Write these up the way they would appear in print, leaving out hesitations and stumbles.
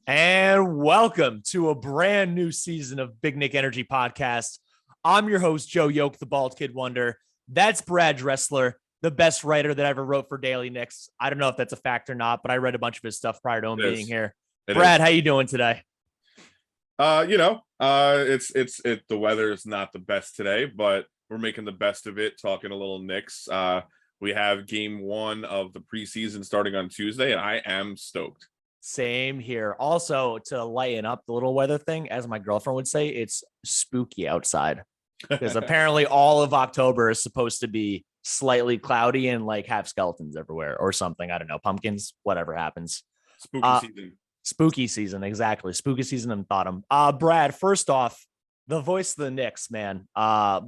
And welcome to a brand new season of Big Nick Energy Podcast. I'm your host, Joe Yolk, the Bald Kid Wonder. That's Brad Dressler, the best writer that ever wrote for Daily Knicks. I don't know if that's a fact or not, but I read a bunch of his stuff prior to him being here. It Brad, is. how you doing today? The weather is not the best today, but we're making the best of it, talking a little Knicks. We have game one of the preseason starting on Tuesday, and I am stoked. Same here. Also, to lighten up the little weather thing, as my girlfriend would say, it's spooky outside because apparently all of October is supposed to be slightly cloudy and like have skeletons everywhere or something. I don't know, pumpkins, whatever happens. Spooky season. Spooky season, exactly. Spooky season in Bottom. Brad, first off, the voice of the Knicks, man.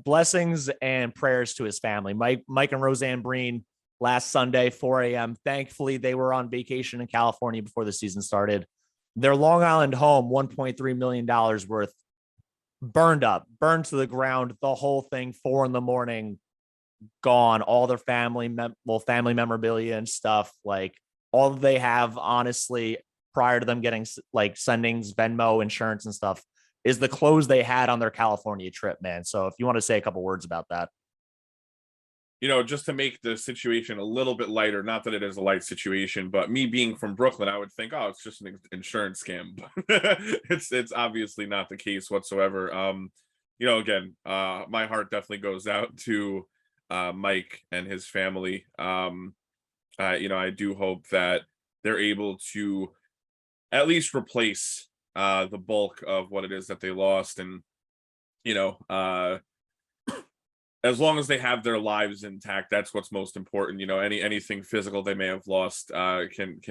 Blessings and prayers to his family. Mike and Roseanne Breen last Sunday, 4 a.m. Thankfully, they were on vacation in California before the season started. Their Long Island home, $1.3 million worth, burned to the ground. The whole thing, 4 a.m, gone. All their family memorabilia and stuff. Like all they have, honestly, prior to them getting like sendings, Venmo, insurance and stuff, is the clothes they had on their California trip, man. So if you want to say a couple words about that. Just to make the situation a little bit lighter, not that it is a light situation, but me being from Brooklyn, I would think, oh, it's just an insurance scam. But it's obviously not the case whatsoever. Again, my heart definitely goes out to Mike and his family. I do hope that they're able to at least replace the bulk of what it is that they lost. And, as long as they have their lives intact, that's what's most important. Anything physical they may have lost can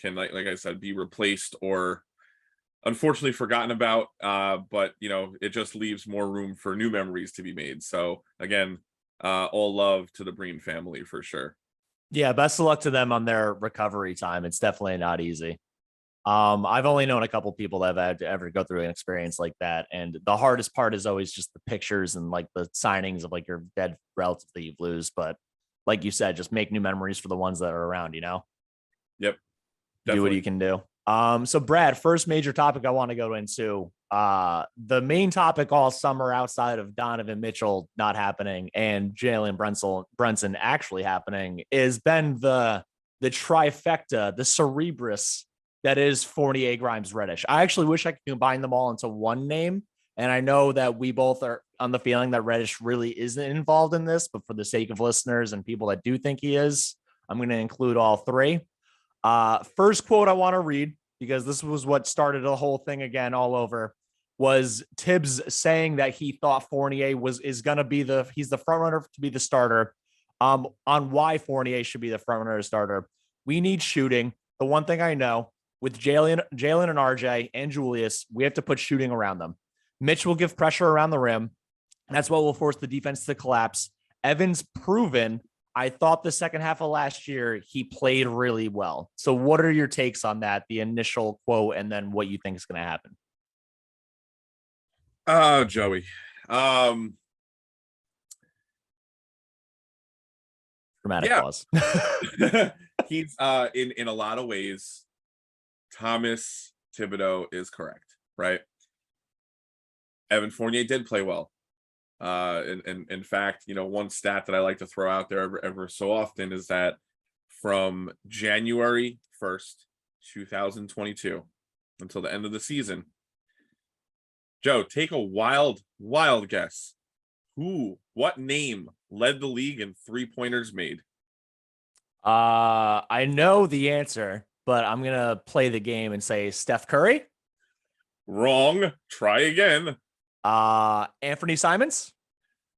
like I said, be replaced or unfortunately forgotten about. But it just leaves more room for new memories to be made. So again, all love to the Breen family for sure. Yeah, best of luck to them on their recovery time. It's definitely not easy. I've only known a couple people that have had to ever go through an experience like that. And the hardest part is always just the pictures and like the signings of like your dead relative that you've lose. But like you said, just make new memories for the ones that are around, Yep. Definitely. Do what you can do. So Brad, first major topic I want to go into, the main topic all summer outside of Donovan Mitchell not happening and Jalen Brunson actually happening is been the trifecta, the Cerebrus that is Fournier, Grimes, Reddish. I actually wish I could combine them all into one name. And I know that we both are on the feeling that Reddish really isn't involved in this, but for the sake of listeners and people that do think he is, I'm going to include all three. First quote I want to read, because this was what started the whole thing again all over, was Thibs saying that he thought Fournier he's the front runner to be the starter. On why Fournier should be the front runner to starter. We need shooting. The one thing I know, with Jalen and RJ and Julius, we have to put shooting around them. Mitch will give pressure around the rim. That's what will force the defense to collapse. Evan's proven. I thought the second half of last year, he played really well. So what are your takes on that, the initial quote, and then what you think is going to happen? Joey. Dramatic pause. He's in a lot of ways, Thomas Thibodeau is correct, right? Evan Fournier did play well. In fact, one stat that I like to throw out there ever so often is that from January 1st, 2022 until the end of the season, Joe, take a wild guess. What name led the league in 3-pointers made? I know the answer, but I'm going to play the game and say Steph Curry. Wrong. Try again. Anthony Simons.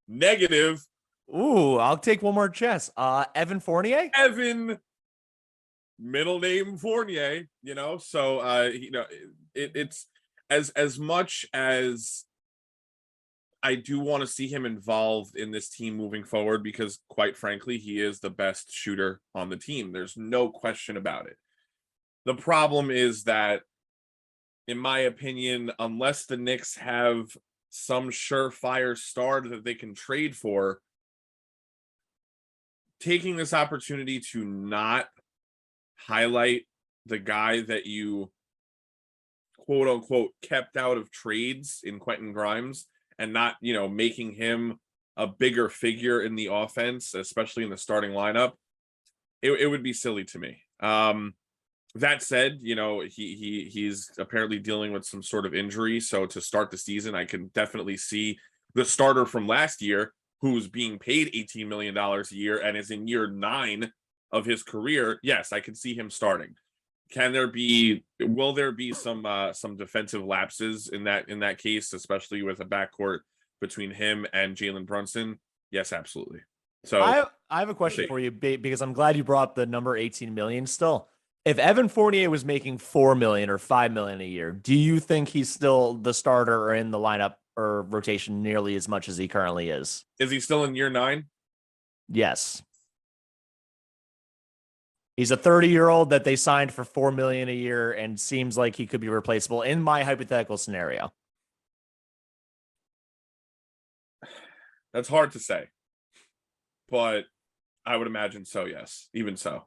Negative. Ooh, I'll take one more chess. Evan Fournier. Evan, middle name Fournier. So it's as much as I do want to see him involved in this team moving forward, because quite frankly, he is the best shooter on the team. There's no question about it. The problem is that, in my opinion, unless the Knicks have some surefire star that they can trade for, taking this opportunity to not highlight the guy that you quote unquote kept out of trades in Quentin Grimes and not, making him a bigger figure in the offense, especially in the starting lineup, it would be silly to me. That said, he's apparently dealing with some sort of injury. So to start the season, I can definitely see the starter from last year, who's being paid $18 million a year and is in year 9 of his career. Yes, I can see him starting. Will there be some defensive lapses in that case, especially with a backcourt between him and Jalen Brunson? Yes, absolutely. So I have a question for you, because I'm glad you brought up the number 18 million still. If Evan Fournier was making 4 million or 5 million a year, do you think he's still the starter or in the lineup or rotation nearly as much as he currently is? Is he still in year 9? Yes. He's a 30-year-old that they signed for 4 million a year and seems like he could be replaceable in my hypothetical scenario. That's hard to say, but I would imagine so. Yes, even so.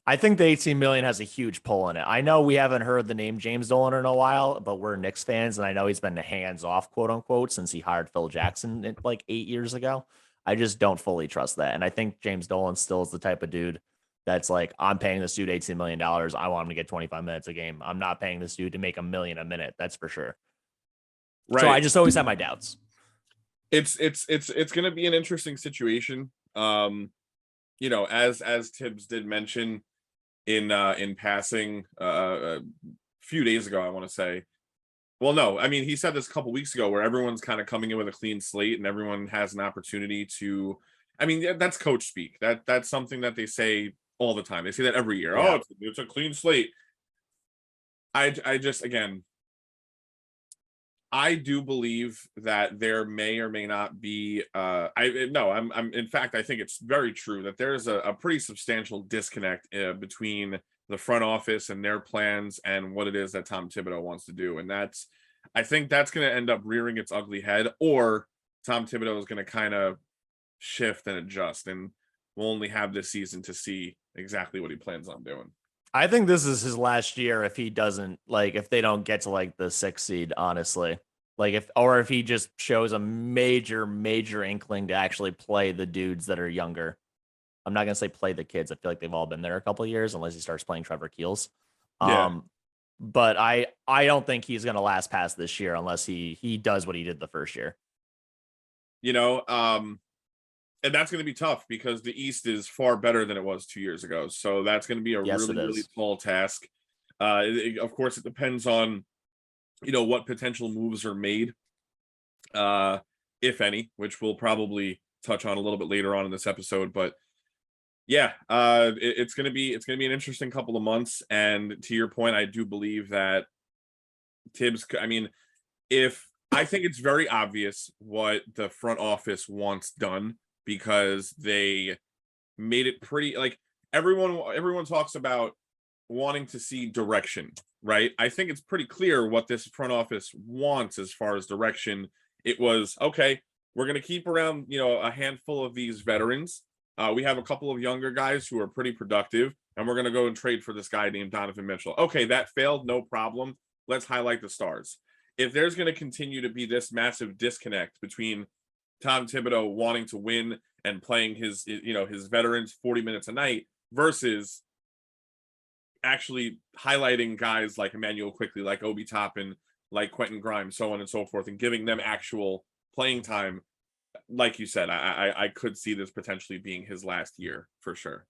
I think the 18 million has a huge pull in it. I know we haven't heard the name James Dolan in a while, but we're Knicks fans, and I know he's been hands off, quote unquote, since he hired Phil Jackson like 8 years ago. I just don't fully trust that. And I think James Dolan still is the type of dude that's like, I'm paying this dude $18 million. I want him to get 25 minutes a game. I'm not paying this dude to make $1 million a minute. That's for sure. Right. So I just always have my doubts. It's going to be an interesting situation. As Thibs did mention in passing a few days ago, I want to say. Well, no, I mean, he said this a couple weeks ago where everyone's kind of coming in with a clean slate and everyone has an opportunity to, I mean, that's coach speak. That's something that they say all the time. They say that every year. Yeah. Oh, it's a clean slate. I just, again, I do believe that there may or may not be I'm in fact, I think it's very true that there's a pretty substantial disconnect between the front office and their plans and what it is that Tom Thibodeau wants to do. And I think that's going to end up rearing its ugly head, or Tom Thibodeau is going to kind of shift and adjust, and we'll only have this season to see exactly what he plans on doing. I think this is his last year if he doesn't, like, if they don't get to like the 6th seed, honestly. Like if he just shows a major inkling to actually play the dudes that are younger. I'm not gonna say play the kids. I feel like they've all been there a couple of years, unless he starts playing Trevor Keels. Yeah. But I don't think he's gonna last past this year unless he does what he did the first year. And that's going to be tough because the East is far better than it was 2 years ago. So that's going to be a really tall task. Of course, it depends on, what potential moves are made, if any, which we'll probably touch on a little bit later on in this episode. But yeah, it's going to be an interesting couple of months. And to your point, I do believe that Thibs, I mean, I think it's very obvious what the front office wants done, because they made it pretty, like, everyone talks about wanting to see direction, right? I think it's pretty clear what this front office wants as far as direction. It was, okay, we're going to keep around, a handful of these veterans. We have a couple of younger guys who are pretty productive, and we're going to go and trade for this guy named Donovan Mitchell. Okay, that failed, no problem. Let's highlight the stars. If there's going to continue to be this massive disconnect between Tom Thibodeau wanting to win and playing his veterans 40 minutes a night versus actually highlighting guys like Emmanuel Quickley, like Obi Toppin, like Quentin Grimes, so on and so forth, and giving them actual playing time, like you said, I could see this potentially being his last year for sure.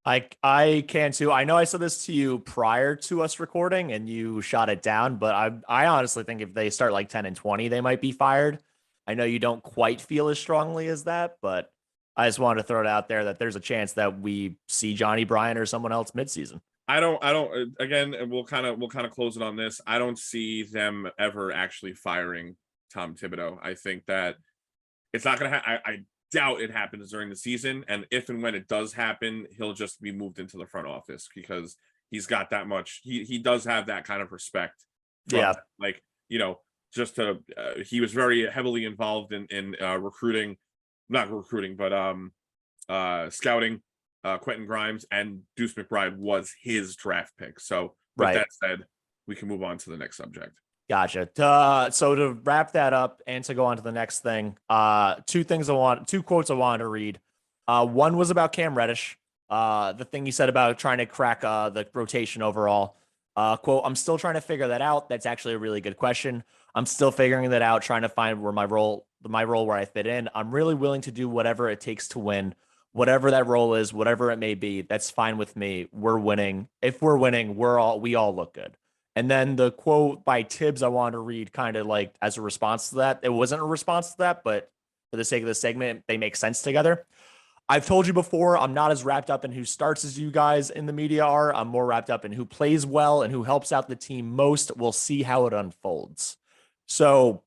I can too. I know I said this to you prior to us recording and you shot it down, but I honestly think if they start like 10-20, they might be fired. I know you don't quite feel as strongly as that, but I just wanted to throw it out there that there's a chance that we see Johnny Bryant or someone else midseason. I don't, again, we'll kind of close it on this. I don't see them ever actually firing Tom Thibodeau. I think that it's not going to happen. I doubt it happens during the season. And if and when it does happen, he'll just be moved into the front office because he's got that much. He does have that kind of respect. Yeah. Like, just to, he was very heavily involved in recruiting, not recruiting, but scouting Quentin Grimes, and Deuce McBride was his draft pick. So with that said, we can move on to the next subject. Gotcha. So to wrap that up and to go on to the next thing, two quotes I wanted to read. One was about Cam Reddish. The thing he said about trying to crack the rotation overall. Quote, I'm still trying to figure that out. That's actually a really good question. I'm still figuring that out, trying to find where my role where I fit in. I'm really willing to do whatever it takes to win. Whatever that role is, whatever it may be, that's fine with me. We're winning. If we're winning, we all look good. And then the quote by Thibs I wanted to read kind of like as a response to that. It wasn't a response to that, but for the sake of the segment, they make sense together. I've told you before, I'm not as wrapped up in who starts as you guys in the media are. I'm more wrapped up in who plays well and who helps out the team most. We'll see how it unfolds. So,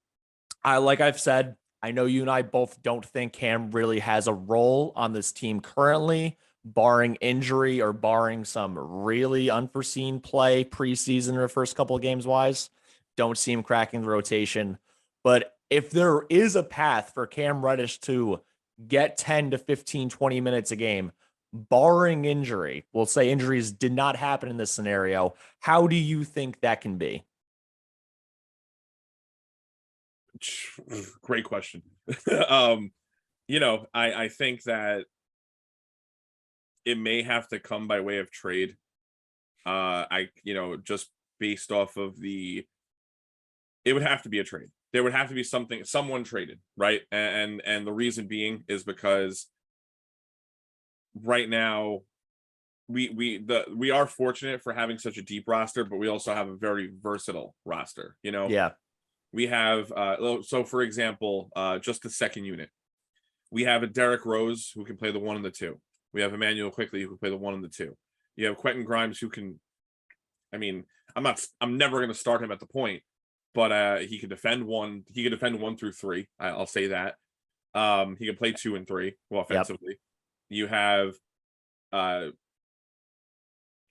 like I've said, I know you and I both don't think Cam really has a role on this team currently, barring injury or barring some really unforeseen play preseason or first couple of games wise. Don't see him cracking the rotation. But if there is a path for Cam Reddish to get 10 to 15, 20 minutes a game, barring injury, we'll say injuries did not happen in this scenario, how do you think that can be? Great question. I think that it may have to come by way of trade. Just based off of it would have to be a trade. There would have to be someone traded, right? And the reason being is because right now we are fortunate for having such a deep roster, but we also have a very versatile roster. Yeah. We have so for example, just the second unit, we have a Derrick Rose who can play the 1 and the 2. We have Emmanuel Quickley who can play the 1 and the 2. You have Quentin Grimes who can, I'm never going to start him at the point, but he can defend 1. He can defend 1 through 3. I'll say that. He can play 2 and 3 offensively. Yep. You have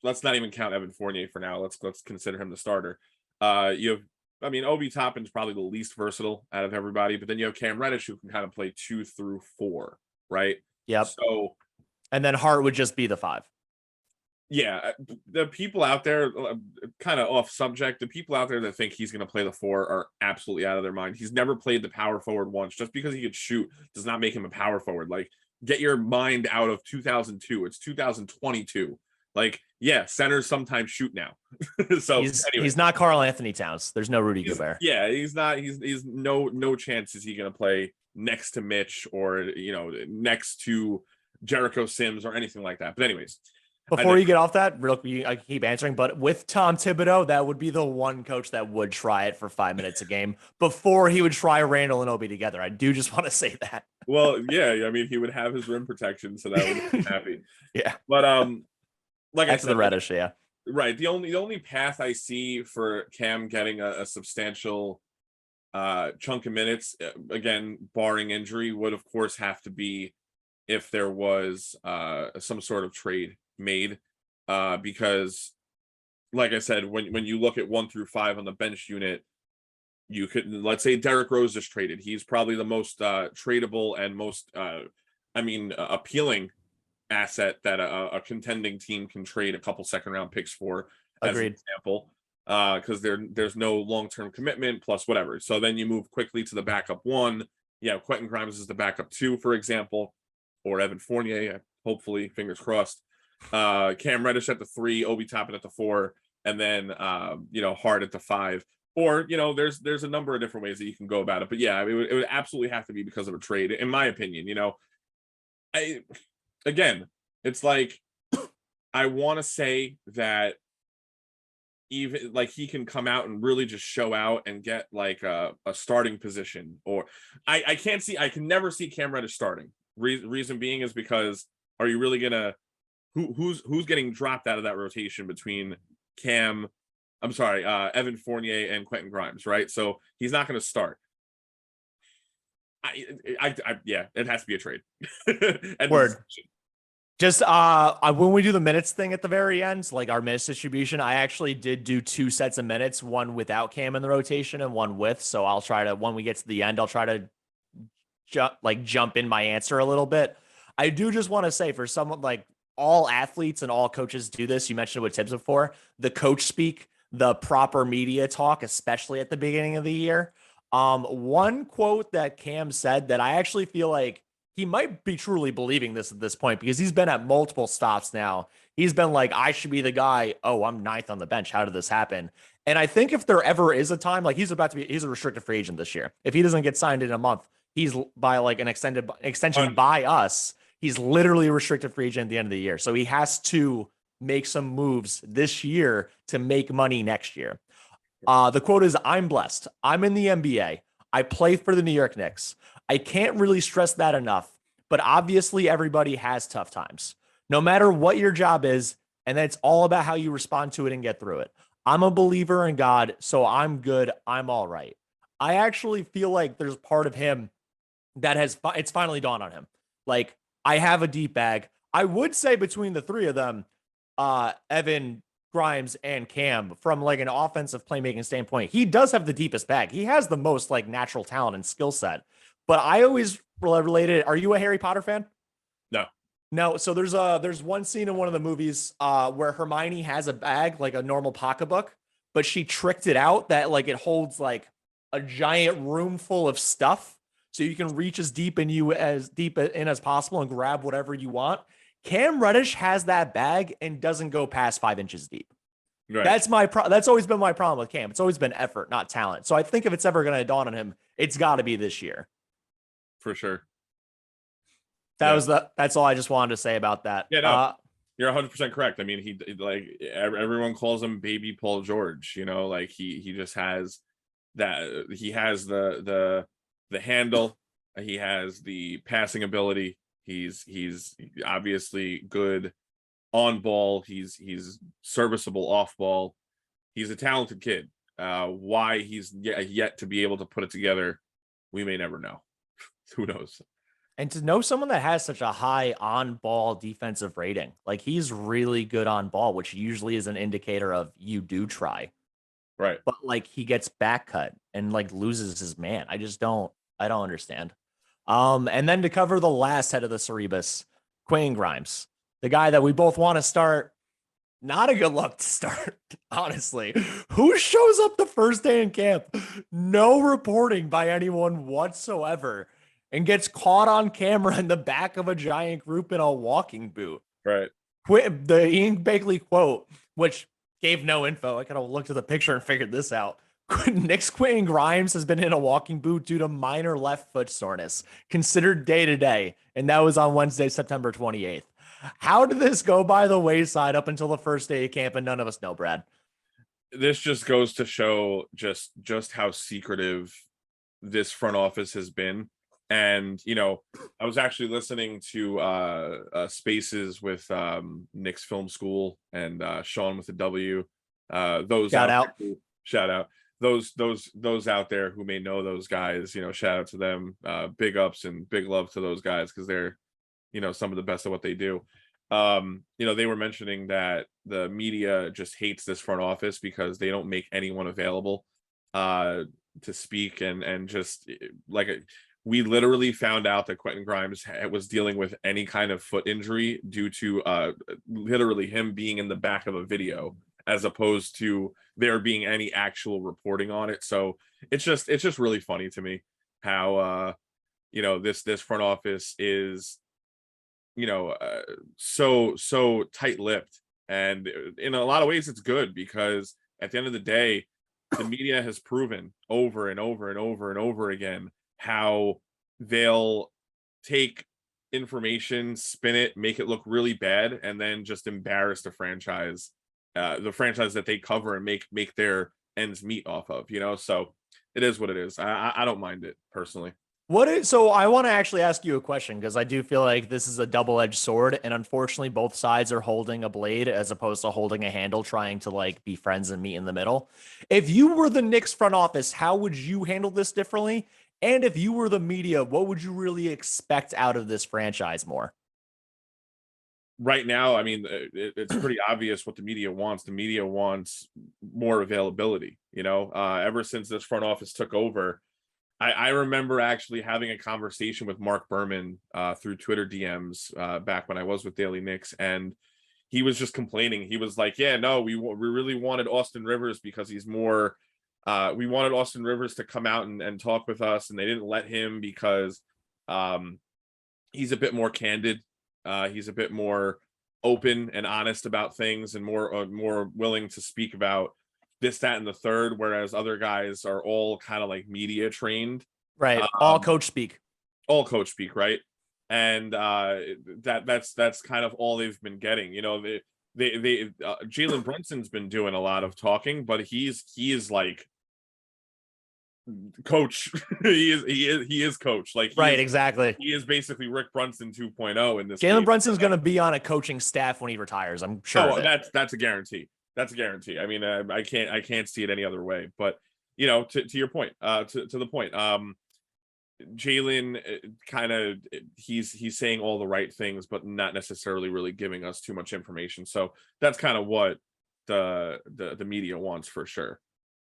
let's not even count Evan Fournier for now. Let's consider him the starter. You have, Obi Toppin's probably the least versatile out of everybody, but then you have Cam Reddish who can kind of play 2 through 4, right? Yep. So, and then Hart would just be the 5. Yeah, the people out there, kind of off subject, the people out there that think he's going to play the 4 are absolutely out of their mind. He's never played the power forward once. Just because he could shoot does not make him a power forward. Like, get your mind out of 2002. It's 2022. Like, yeah, centers sometimes shoot now. So he's not Karl Anthony Towns. There's no Rudy Gobert. Yeah, he's not. He's no chance is he going to play next to Mitch or next to Jericho Sims or anything like that. But anyways, before you get off that, real quick, I keep answering, but with Tom Thibodeau, that would be the one coach that would try it for 5 minutes a game before he would try Randle and Obi together. I do just want to say that. Well, yeah, he would have his rim protection, so that would make him happy. Yeah, but like I said, the Reddish, yeah, right. The only path I see for Cam getting a substantial chunk of minutes, again, barring injury, would of course have to be if there was some sort of trade made, because like I said, when you look at 1 through 5 on the bench unit, you could, let's say Derrick Rose is traded. He's probably the most tradable and most appealing asset that a contending team can trade a couple second round picks for. Agreed. As an example, because there's no long-term commitment plus whatever. So then you move quickly to the backup 1. Yeah, Quentin Grimes is the backup 2, for example, or Evan Fournier, hopefully, fingers crossed. Cam Reddish at the 3, Obi Toppin at the 4, and then Hart at the 5. Or there's a number of different ways that you can go about it. But yeah, it would absolutely have to be because of a trade, in my opinion. It's like I want to say that even like he can come out and really just show out and get like a starting position, or I can never see Cam Reddish starting. Reason being is because are you really gonna who's getting dropped out of that rotation between Evan Fournier and Quentin Grimes, right? So he's not going to start. Yeah, it has to be a trade. Word. Just when we do the minutes thing at the very end, like our minutes distribution, I actually did do 2 sets of minutes, one without Cam in the rotation and one with. So I'll try to, when we get to the end, I'll try to jump in my answer a little bit. I do just want to say, for someone like all athletes and all coaches do this, you mentioned it with Thibs before, the coach speak, the proper media talk, especially at the beginning of the year. One quote that Cam said that I actually feel like he might be truly believing this at this point, because he's been at multiple stops now. He's been like, I should be the guy. Oh, I'm ninth on the bench. How did this happen? And I think if there ever is a time, like he's a restricted free agent this year. If he doesn't get signed in a month, he's by like an extension by us. He's literally a restricted free agent at the end of the year. So he has to make some moves this year to make money next year. The quote is, I'm blessed. I'm in the NBA. I play for the New York Knicks. I can't really stress that enough, but obviously everybody has tough times, no matter what your job is. And that's all about how you respond to it and get through it. I'm a believer in God, so I'm good. I'm all right. I actually feel like there's part of him that it's finally dawned on him. Like, I have a deep bag. I would say between the three of them, Evan, Grimes, and Cam, from like an offensive playmaking standpoint, he does have the deepest bag. He has the most like natural talent and skill set. But I always related. Are you a Harry Potter fan? No. No. So there's one scene in one of the movies where Hermione has a bag, like a normal pocketbook, but she tricked it out that like it holds like a giant room full of stuff. So you can reach as deep in as possible and grab whatever you want. Cam Reddish has that bag and doesn't go past 5 inches deep. Right. That's always been my problem with Cam. It's always been effort, not talent. So I think if it's ever going to dawn on him, it's got to be this year. For sure. That's all I just wanted to say about that. Yeah, no, you're 100% correct. I mean, he like everyone calls him Baby Paul George. You know, like he just has that. He has the handle. He has the passing ability. He's obviously good on ball. He's serviceable off ball. He's a talented kid. Why he's yet to be able to put it together, we may never know. Who knows? And to know someone that has such a high on ball defensive rating, like he's really good on ball, which usually is an indicator of you do try. Right. But like he gets back cut and like loses his man. I don't understand. And then to cover the last head of the Cerebus, Quinn Grimes, the guy that we both want to start. Not a good luck to start, honestly. Who shows up the first day in camp? No reporting by anyone whatsoever, and gets caught on camera in the back of a giant group in a walking boot. Right. The Ian Bagley quote, which gave no info. I could have looked at the picture and figured this out. Knicks Quinn Grimes has been in a walking boot due to minor left foot soreness, considered day to day, and that was on Wednesday, September 28th. How did this go by the wayside up until the first day of camp, and none of us know, Brad? This just goes to show just how secretive this front office has been. And, you know, I was actually listening to Spaces with Knicks Film School and Sean with the W. Shout out. Those out there who may know those guys, you know, shout out to them. Big ups and big love to those guys, because they're, you know, some of the best at what they do. You know, they were mentioning that the media just hates this front office because they don't make anyone available to speak, and just like we literally found out that Quentin Grimes was dealing with any kind of foot injury due to literally him being in the back of a video, as opposed to there being any actual reporting on it. So it's just really funny to me how you know, this front office is, you know, so tight-lipped, and in a lot of ways it's good, because at the end of the day, the media has proven over and over and over and over again how they'll take information, spin it, make it look really bad, and then just embarrass the franchise that they cover and make their ends meet off of, you know. So it is what it is. I don't mind it personally. So I want to actually ask you a question, because I do feel like this is a double-edged sword, and unfortunately both sides are holding a blade as opposed to holding a handle, trying to like be friends and meet in the middle. If you were the Knicks front office, how would you handle this differently? And if you were the media, what would you really expect out of this franchise more? Right now, I mean, it's pretty obvious what the media wants. The media wants more availability, you know. Ever since this front office took over, I remember actually having a conversation with Mark Berman through Twitter DMs back when I was with Daily Knicks, and he was just complaining. He was like, yeah, no, we really wanted Austin Rivers because he's more, we wanted Austin Rivers to come out and talk with us, and they didn't let him because he's a bit more candid. He's a bit more open and honest about things, and more willing to speak about this, that, and the third, whereas other guys are all kind of like media trained. Right. All coach speak. All coach speak, right? And that's kind of all they've been getting. You know, they Jalen Brunson's been doing a lot of talking, but he is like coach. he is coach. Like right, exactly. He is basically Rick Brunson 2.0 in this. Jalen Brunson's going to be on a coaching staff when he retires. I'm sure. Oh, that's a guarantee. That's a guarantee. I mean, I can't see it any other way. But you know, to your point, to the point, Jalen kind of he's saying all the right things, but not necessarily really giving us too much information. So that's kind of what the media wants for sure.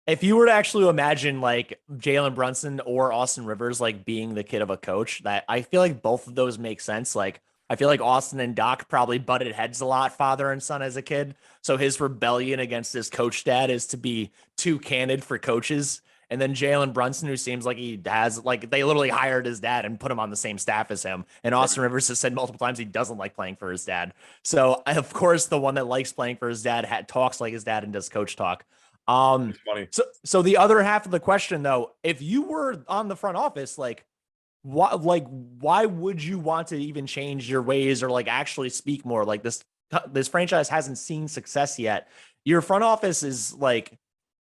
If you were to actually imagine like Jalen Brunson or Austin Rivers like being the kid of a coach, that I feel like both of those make sense. Like I feel like Austin and Doc probably butted heads a lot, father and son, as a kid. So his rebellion against his coach dad is to be too candid for coaches. And then Jalen Brunson, who seems like he has, like, they literally hired his dad and put him on the same staff as him. And Austin Rivers has said multiple times he doesn't like playing for his dad. So, of course, the one that likes playing for his dad talks like his dad and does coach talk. It's funny. So the other half of the question, though, if you were on the front office, like, why would you want to even change your ways or like actually speak more? Like this franchise hasn't seen success yet. Your front office is like,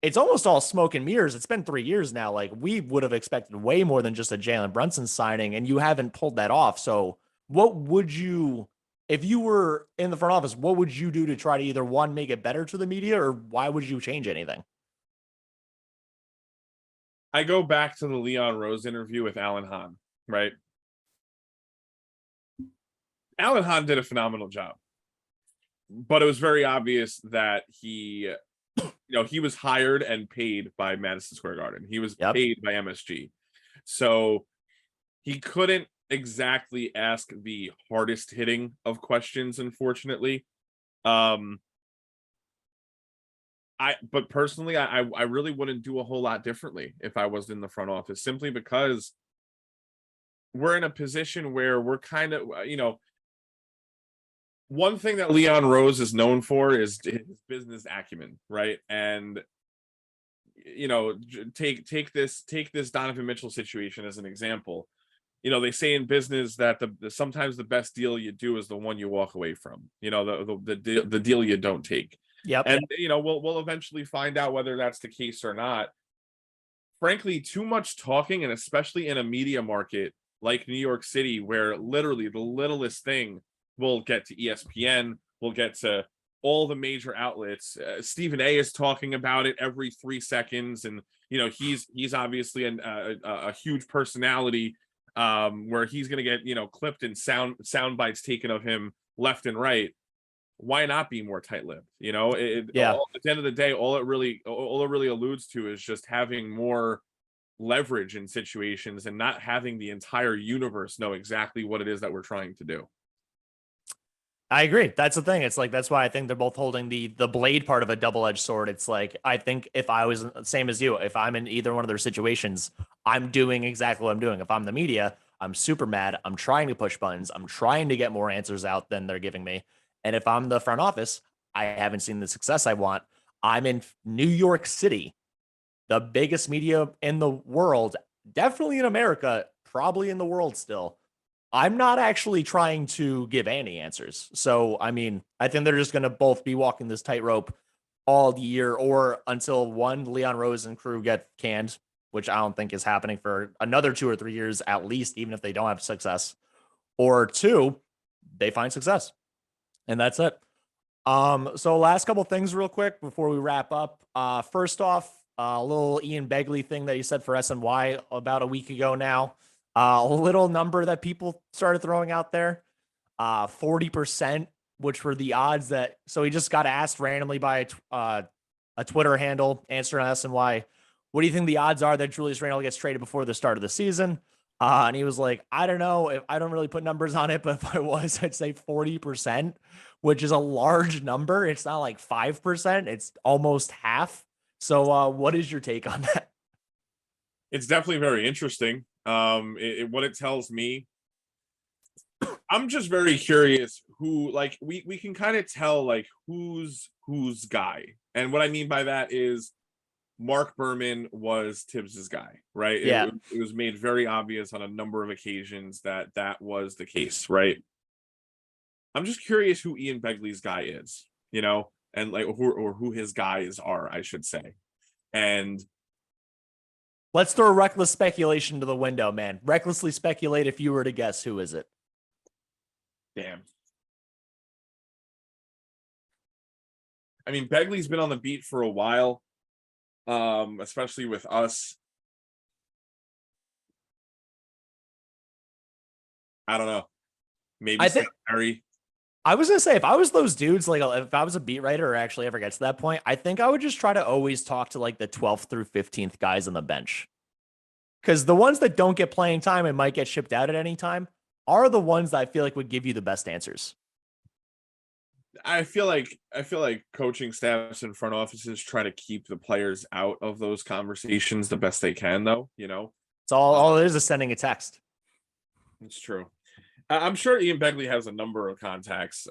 it's almost all smoke and mirrors. It's been 3 years now. Like we would have expected way more than just a Jalen Brunson signing, and you haven't pulled that off. So what would you, if you were in the front office, what would you do to try to either one, make it better to the media, or why would you change anything? I go back to the Leon Rose interview with Alan Hahn, right? Alan Hahn did a phenomenal job, but it was very obvious that he was hired and paid by Madison Square Garden. He was paid by MSG. So he couldn't exactly ask the hardest hitting of questions, unfortunately. But personally, I really wouldn't do a whole lot differently if I was in the front office, simply because we're in a position where we're kind of, one thing that Leon Rose is known for is his business acumen, right? And take this Donovan Mitchell situation as an example. They say in business that sometimes the best deal you do is the one you walk away from. The deal you don't take. Yep. And we'll eventually find out whether that's the case or not. Frankly, too much talking, and especially in a media market like New York City, where literally the littlest thing will get to ESPN, we'll get to all the major outlets. Stephen A is talking about it every 3 seconds, and he's obviously a huge personality, where he's going to get clipped and sound bites taken of him left and right. Why not be more tight-lipped? At the end of the day, all it really alludes to is just having more leverage in situations and not having the entire universe know exactly what it is that we're trying to do. I agree. That's the thing. It's like, that's why I think they're both holding the blade part of a double-edged sword. It's like, I think if I was same as you, if I'm in either one of their situations, I'm doing exactly what I'm doing. If I'm the media, I'm super mad. I'm trying to push buttons. I'm trying to get more answers out than they're giving me. And if I'm the front office, I haven't seen the success I want. I'm in New York City, the biggest media in the world, definitely in America, probably in the world still. I'm not actually trying to give any answers. So, I mean, I think they're just going to both be walking this tightrope all year, or until one, Leon Rose and crew get canned, which I don't think is happening for another 2 or 3 years at least, even if they don't have success, or two, they find success. And that's it. So last couple things real quick before we wrap up. First off, a little Ian Begley thing that he said for SNY about a week ago now. A little number that people started throwing out there, 40%, which were the odds that, so he just got asked randomly by a Twitter handle answering on SNY, what do you think the odds are that Julius Randle gets traded before the start of the season? And he was like, I don't know, if I don't really put numbers on it, but if I was, I'd say 40%, which is a large number. It's not like 5%, it's almost half. So what is your take on that? It's definitely very interesting. What it tells me, I'm just very curious who, like, we can kind of tell like who's guy. And what I mean by that is Mark Berman was Thibs's guy, right? Yeah. It was made very obvious on a number of occasions that that was the case, right? I'm just curious who Ian Begley's guy is, you know, and like who his guys are, I should say. And Let's throw reckless speculation to the window, man. Recklessly speculate if you were to guess, who is it? damn. I mean, Begley's been on the beat for a while, especially with us. I don't know. Maybe I think Harry. I was gonna say, if I was those dudes, like if I was a beat writer or actually ever gets to that point, I think I would just try to always talk to like the 12th through 15th guys on the bench. Because the ones that don't get playing time and might get shipped out at any time are the ones that I feel like would give you the best answers. I feel like coaching staffs and front offices try to keep the players out of those conversations the best they can, though. You know, It's all it is sending a text. it's true. I'm sure Ian Begley has a number of contacts.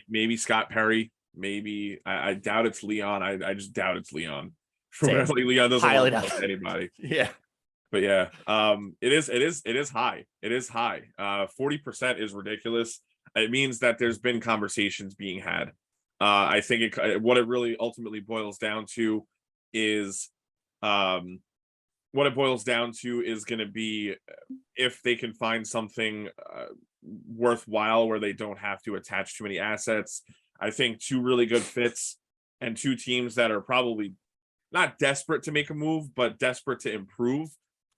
Maybe Scott Perry. Maybe I doubt it's Leon. I just doubt it's Leon. Like Leon doesn't Highly want to talk to anybody. Yeah. But yeah, it is high. It is high. 40% is ridiculous. It means that there's been conversations being had. I think what it really ultimately boils down to is, going to be if they can find something worthwhile where they don't have to attach too many assets. I think two really good fits and two teams that are probably not desperate to make a move, but desperate to improve.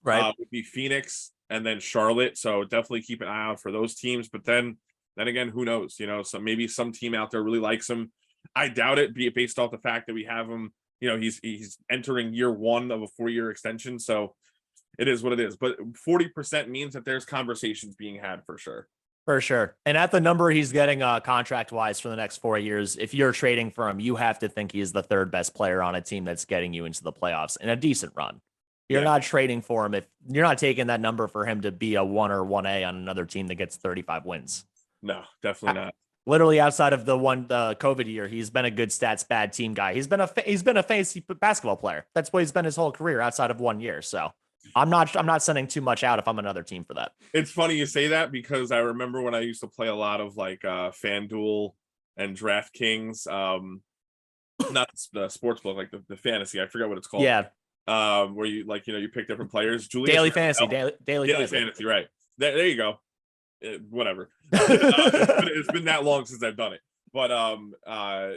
Right. Would be Phoenix and then Charlotte. So definitely keep an eye out for those teams. But then again, who knows? You know, so maybe some team out there really likes him. I doubt it, based off the fact that we have him. You know, he's entering year one of a 4-year extension. So it is what it is. But 40% means that there's conversations being had for sure. For sure. And at the number he's getting contract wise for the next 4 years, if you're trading for him, you have to think he's the third best player on a team that's getting you into the playoffs in a decent run. You're not trading for him if you're not taking that number for him to be a 1 or 1A on another team that gets 35 wins. No, definitely not. Literally outside of the COVID year, he's been a good stats, bad team guy. He's been a fantasy basketball player. That's what he's been his whole career outside of 1 year. So I'm not sending too much out if I'm another team for that. It's funny you say that because I remember when I used to play a lot of like FanDuel and DraftKings, not the sports book, like the fantasy. I forget what it's called. Yeah. Where you you pick different players. Daily fantasy, daily fantasy, right? There you go. Whatever. It's been that long since I've done it. But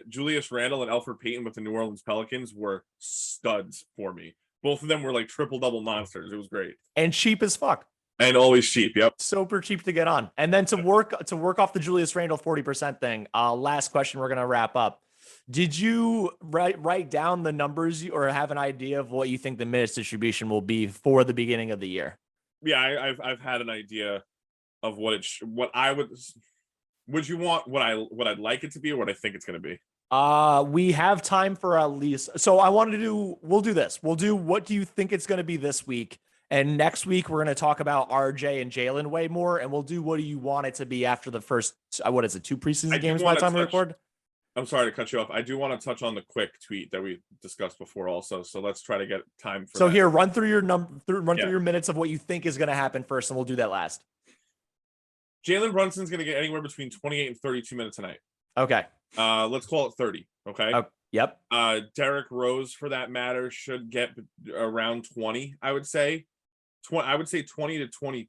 Julius Randle and Elfrid Payton with the New Orleans Pelicans were studs for me. Both of them were like triple-double monsters. It was great. And cheap as fuck. And always cheap. Yep. Super cheap to get on. And then to work off the Julius Randle 40% thing. Last question, we're gonna wrap up. Did you write down the numbers or have an idea of what you think the minutes distribution will be for the beginning of the year? Yeah, I've had an idea of what I would you want what I'd like it to be or what I think it's going to be. We have time for at least. So we'll do this. We'll do what do you think it's going to be this week, and next week we're going to talk about RJ and Jalen way more, and we'll do what do you want it to be after the first 2 preseason games by the time we record. I'm sorry to cut you off. I do want to touch on the quick tweet that we discussed before also. So let's try to get time for that. Here, run through your through your minutes of what you think is going to happen first, and we'll do that last. Jalen Brunson's going to get anywhere between 28 and 32 minutes tonight. Okay. Let's call it 30. Okay. Yep. Derrick Rose, for that matter, should get around 20. I would say 20 to 20.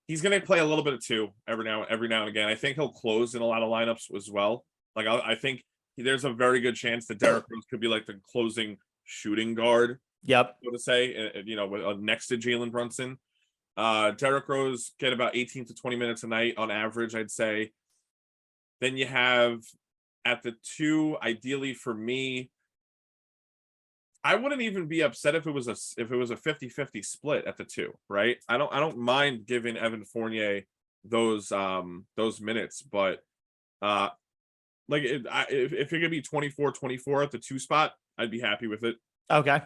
He's going to play a little bit of 2 every now and again. I think he'll close in a lot of lineups as well. Like I think there's a very good chance that Derrick Rose could be like the closing shooting guard. Yep. So to say, next to Jalen Brunson. Derrick Rose get about 18 to 20 minutes a night on average, I'd say. Then you have at the 2, ideally for me, I wouldn't even be upset if it was a 50-50 split at the 2, right? I don't mind giving Evan Fournier those minutes. But like if it could be 24-24 at the 2 spot, I'd be happy with it. Okay.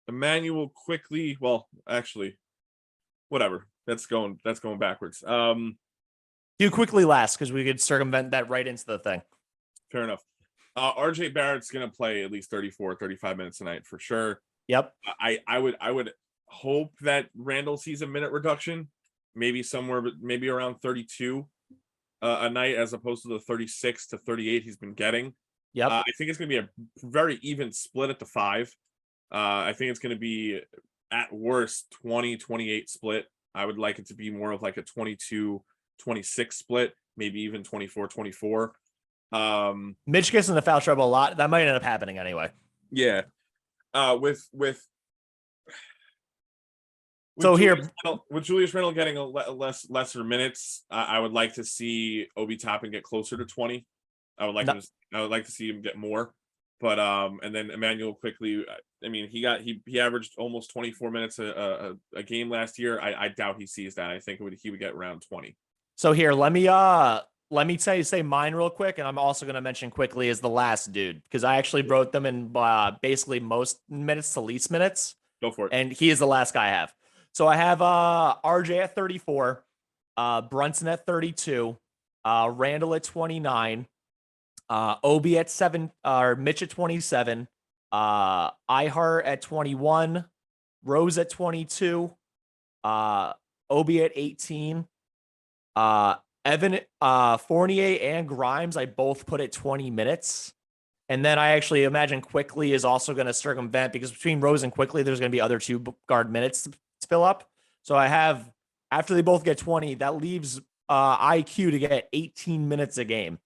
Emmanuel Quickley. Well, actually, whatever. That's going backwards. Do Quickley last because we could circumvent that right into the thing. Fair enough. RJ Barrett's gonna play at least 34-35 minutes tonight for sure. Yep. I would hope that Randle sees a minute reduction, maybe around 32 a night as opposed to the 36 to 38 he's been getting. Yep. I think it's gonna be a very even split at the 5. I think it's gonna be at worst 20-28 split. I would like it to be more of like a 22-26 split, maybe even 24-24. Mitch gets into foul trouble a lot. That might end up happening anyway. Yeah. With Julius Randle getting lesser minutes, I would like to see Obi Toppin get closer to 20. I would like to see him get more. But and then Emmanuel Quickley, I mean, he averaged almost 24 minutes a game last year. I doubt he sees that. I think he would get around 20. So here, let me say mine real quick, and I'm also going to mention Quickley as the last dude because I actually wrote them in basically most minutes to least minutes. Go for it. And he is the last guy I have. So I have RJ at 34, Brunson at 32, Randle at 29, Obi at 7, or Mitch at 27, Ihart at 21, Rose at 22, Obi at 18, Evan, Fournier and Grimes, I both put at 20 minutes. And then I actually imagine Quickley is also going to circumvent because between Rose and Quickley, there's going to be other 2 guard minutes to fill up. So I have, after they both get 20, that leaves IQ to get 18 minutes a game.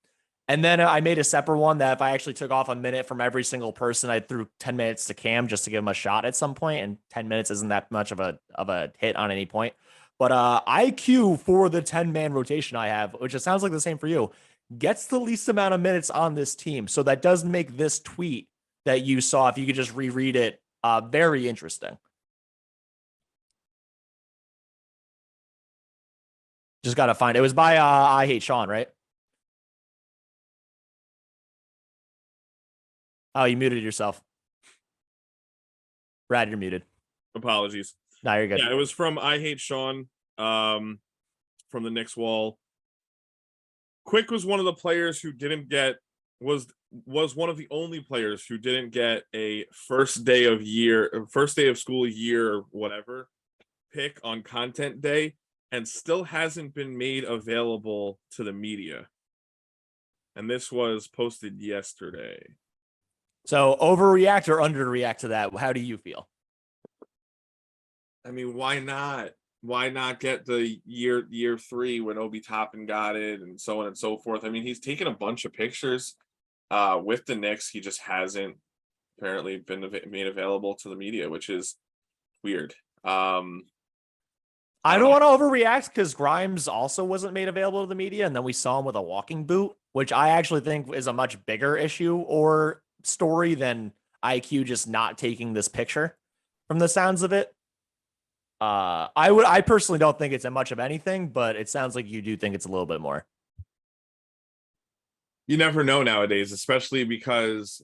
And then I made a separate one that if I actually took off a minute from every single person, I threw 10 minutes to Cam just to give him a shot at some point. And 10 minutes isn't that much of a hit on any point. But IQ for the 10-man rotation I have, which it sounds like the same for you, gets the least amount of minutes on this team. So that does make this tweet that you saw, if you could just reread it, very interesting. Just got to find it. It was by I Hate Sean, right? Oh, you muted yourself. Brad, you're muted. Apologies. No, you're good. Yeah, it was from I Hate Sean, from the Knicks wall. Quick was one of the players who didn't get was one of the only players who didn't get a first day of school year or whatever pick on content day, and still hasn't been made available to the media. And this was posted yesterday. So overreact or underreact to that? How do you feel? I mean, why not? Why not get the year 3 when Obi Toppin got it and so on and so forth? I mean, he's taken a bunch of pictures with the Knicks. He just hasn't apparently been made available to the media, which is weird. I don't want to overreact because Grimes also wasn't made available to the media, and then we saw him with a walking boot, which I actually think is a much bigger issue or story than IQ just not taking this picture from the sounds of it. I personally don't think it's that much of anything, but it sounds like you do think it's a little bit more. You never know nowadays, especially because,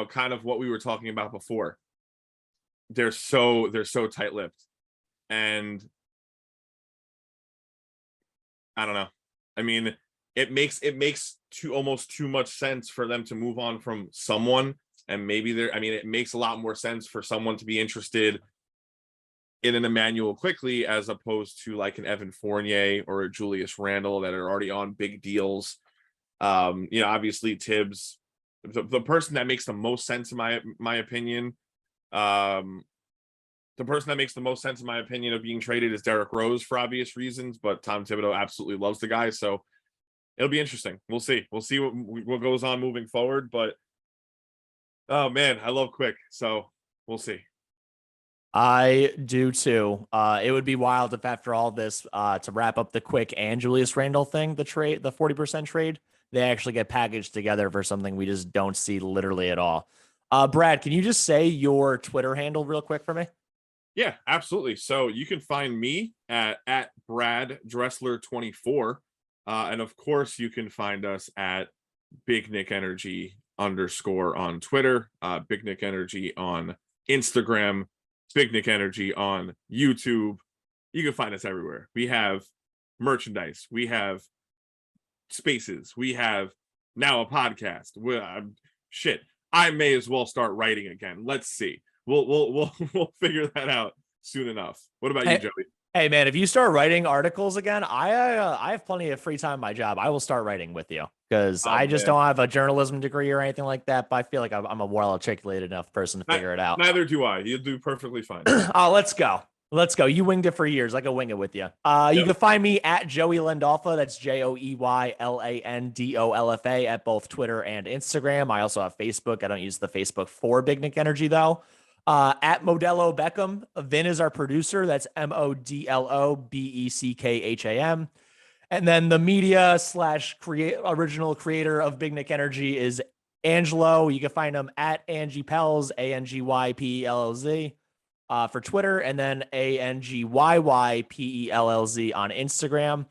kind of what we were talking about before. They're so tight-lipped, and I don't know. I mean, it makes almost too much sense for them to move on from someone, and maybe it makes a lot more sense for someone to be interested in an Emmanuel Quickley as opposed to like an Evan Fournier or a Julius Randle that are already on big deals. Obviously Thibs, the person that makes the most sense in my opinion, the person that makes the most sense in my opinion of being traded is Derrick Rose for obvious reasons, but Tom Thibodeau absolutely loves the guy, so it'll be interesting. We'll see what goes on moving forward, but oh man, I love Quick, so we'll see. I do too. It would be wild if after all this, to wrap up the Quick and Julius Randle thing, the 40% trade, they actually get packaged together for something we just don't see literally at all. Brad, can you just say your Twitter handle real quick for me? Yeah, absolutely. So you can find me at Brad Dressler 24. And of course, you can find us at Big Nick Energy _ on Twitter, Big Nick Energy on Instagram, Big Nick Energy on YouTube. You can find us everywhere. We have merchandise, we have spaces, we have now a podcast. Shit, I may as well start writing again. Let's see. We'll figure that out soon enough. What about you, Joey? Hey man, if you start writing articles again, I have plenty of free time in my job. I will start writing with you because I just don't have a journalism degree or anything like that. But I feel like I'm a well articulated enough person to figure it out. Neither do I. You'll do perfectly fine. Oh, let's go. Let's go. You winged it for years. I can wing it with you. You can find me at Joey Landolfa. That's JoeyLandolfa at both Twitter and Instagram. I also have Facebook. I don't use the Facebook for Big Nick Energy though. At Modelo Beckham. Vin is our producer. That's MODLOBECKHAM. And then the media / original creator of Big Nick Energy is Angelo. You can find him at Angie Pells, ANGYPELLZ for Twitter, and then ANGYYPELLZ on Instagram.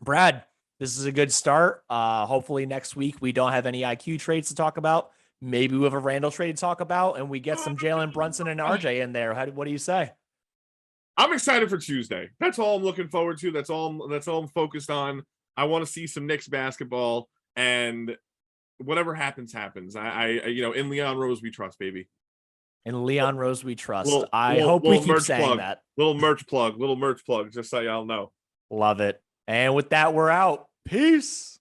Brad, this is a good start. Hopefully next week we don't have any IQ trades to talk about. Maybe we have a Randle trade to talk about, and we get some Jalen Brunson and RJ in there. What do you say? I'm excited for Tuesday. That's all I'm looking forward to. That's all I'm focused on. I want to see some Knicks basketball, and whatever happens, happens. I in Leon Rose we trust, baby. In Leon Rose we trust. I hope we keep saying that. Little merch plug, just so y'all know. Love it. And with that, we're out. Peace.